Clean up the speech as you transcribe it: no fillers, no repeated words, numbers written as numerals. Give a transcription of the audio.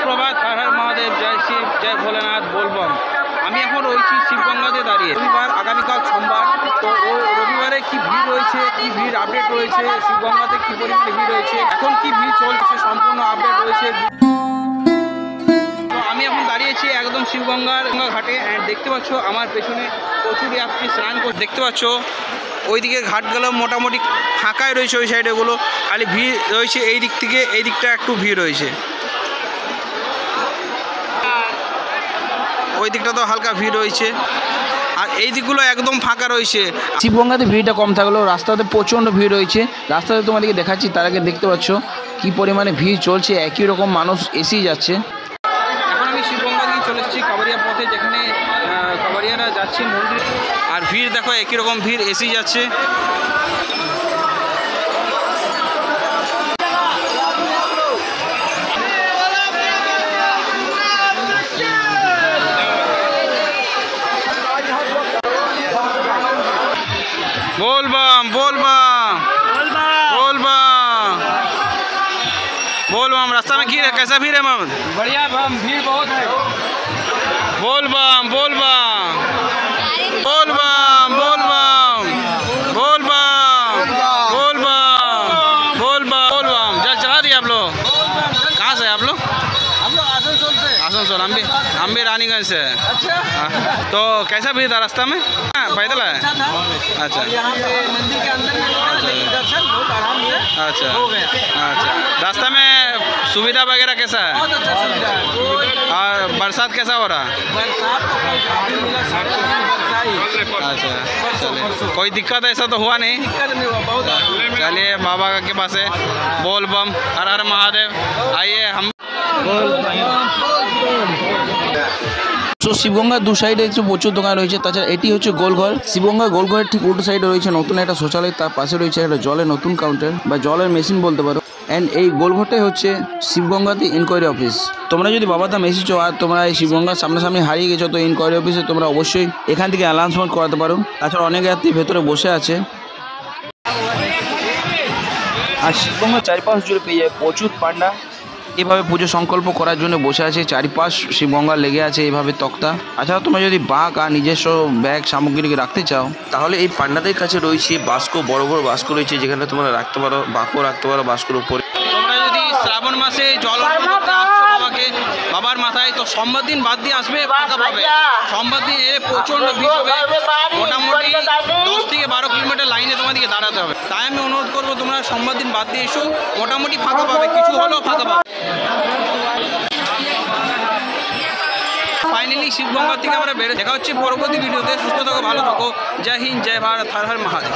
সুপ্রভাত, হর হর মহাদেব, জয় শিব, জয় ভোলেনাথ, বলবম। আমি এখন রয়েছি শিবগঙ্গাতে দাঁড়িয়ে। রবিবার, আগামীকাল সোমবার। তো রবিবারে কি ভিড় রয়েছে, কি ভিড় আপডেট রয়েছে, শিবগঙ্গাতে কি পরিমাণে ভিড় রয়েছে, এখন কি ভিড় চলছে, সম্পূর্ণ আপডেট রয়েছে। তো আমি এখন দাঁড়িয়েছি একদম শিবগঙ্গার ঘাটে। অ্যান্ড দেখতে পাচ্ছ আমার পেছনে প্রচুর যাত্রী স্নান করছে। দেখতে পাচ্ছ ওইদিকে ঘাটগুলো মোটামুটি ফাঁকাই রয়েছে, ওই সাইডেগুলো খালি ভিড় রয়েছে। এই দিক থেকে এই দিকটা একটু ভিড় রয়েছে, ওই দিকটা তো হালকা ভিড় রয়েছে, আর এই দিকগুলো একদম ফাঁকা রয়েছে। শিবগঙ্গাতে ভিড়টা কম থাকলেও রাস্তাতে প্রচণ্ড ভিড় রয়েছে। রাস্তাতে তোমাদেরকে দেখাচ্ছি, তার আগে দেখতে পাচ্ছ কি পরিমাণে ভিড় চলছে। একই রকম মানুষ এসেই যাচ্ছে। এখন আমি শিবগঙ্গা দিয়ে চলে এসেছি কাবারিয়া পথে, যেখানে কাবারিয়ারা যাচ্ছে মন্দির। আর ভিড় দেখো, একই রকম ভিড় এসেই যাচ্ছে। बोलबम बोलबम बोलबम बोलबम। रास्ता में की कैसा भीड़ है मोहम्मद? बढ़िया, भीड़ बहुत है। बोलबम बोलबम बोलबम बोलबम बोलबम बोलबम बोलबम बोलबम। जल चढ़ा दिया आप लोग? कहाँ से आप लोग? हम लोग आसनसोल से। आसनसोल, हम भी रानीगंज से। अच्छा, तो कैसा भीड़ था रास्ता में? पैदल है? अच्छा, यहाँ पे मंदिर के अंदर में लेकिन दर्शन बहुत आराम से अच्छा हो गया। अच्छा। रास्ता में सुविधा वगैरह कैसा है? बहुत अच्छा सुविधा है। और बरसात कैसा हो रहा है? बरसात तो कोई काफी मिला, 7 दिन बरसाई। अच्छा, चलिए, कोई दिक्कत ऐसा तो हुआ नहीं? दिक्कत नहीं हुआ, बहुत चलिए, बाबा के पास है। बोल बम, हर हर महादेव। आइए हम তো শিবগঙ্গার দু সাইডে একটু প্রচুর দোকান রয়েছে। তাছাড়া এটি হচ্ছে গোলঘর। শিবগঙ্গা গোলঘরের ঠিক উল্টো সাইডে রয়েছে নতুন একটা শৌচালয়, তার পাশে রয়েছে একটা জলের নতুন কাউন্টার বা জলের মেশিন বলতে পারো। অ্যান্ড এই গোলঘরটাই হচ্ছে শিবগঙ্গাতে ইনকোয়ারি অফিস। তোমরা যদি বাবাধাম এসেছো আর তোমরা এই শিবগঙ্গার সামনাসামনি হারিয়ে গেছো, তো ইনকোয়ারি অফিসে তোমরা অবশ্যই এখান থেকে অ্যানাউন্সমেন্ট করাতে পারো। তাছাড়া অনেক যাত্রী ভেতরে বসে আছে। আর শিবগঙ্গার চারিপাশ জুড়ে পেয়ে যায় প্রচুর পান্ডা। এভাবে পুজো সংকল্প করার জন্য বসে আছে। চারিপাশ শিবগঙ্গা লেগে আছে এইভাবে তক্তা। আচ্ছা, তোমরা যদি বাঘ আর নিজস্ব ব্যাগ সামগ্রীকে রাখতে চাও, তাহলে এই পান্ডাদের কাছে রয়েছে বাস্ক, বড় বড় বাস্ক রয়েছে, যেখানে তোমরা রাখতে পারো, বাঘও রাখতে পারো বাস্কের উপরে। তোমরা যদি শ্রাবণ মাসে জল অর্পণ করতে আসছো বাবার মাথায়, তো সোমবার দিন বাদ দিয়ে আসবে, ফাঁকা পাবে। সোমবার দিন এলে প্রচণ্ড ভিড় হবে, মোটামুটি 10 থেকে 12 কিলোমিটার লাইনে তোমাদেরকে দাঁড়াতে হবে। তাই আমি অনুরোধ করবো, তোমরা সোমবার দিন বাদ দিয়ে এসো, মোটামুটি ফাঁকা পাবে, কিছু হলেও ফাঁকা পাবে। ফাইনালি শিবগঙ্গা থেকে আমরা বেরো। দেখা হচ্ছে পরবর্তী ভিডিওতে। সুস্থ থাকো, ভালো থাকো। জয় হিন্দ, জয় ভারত, হর হর মহাদেব।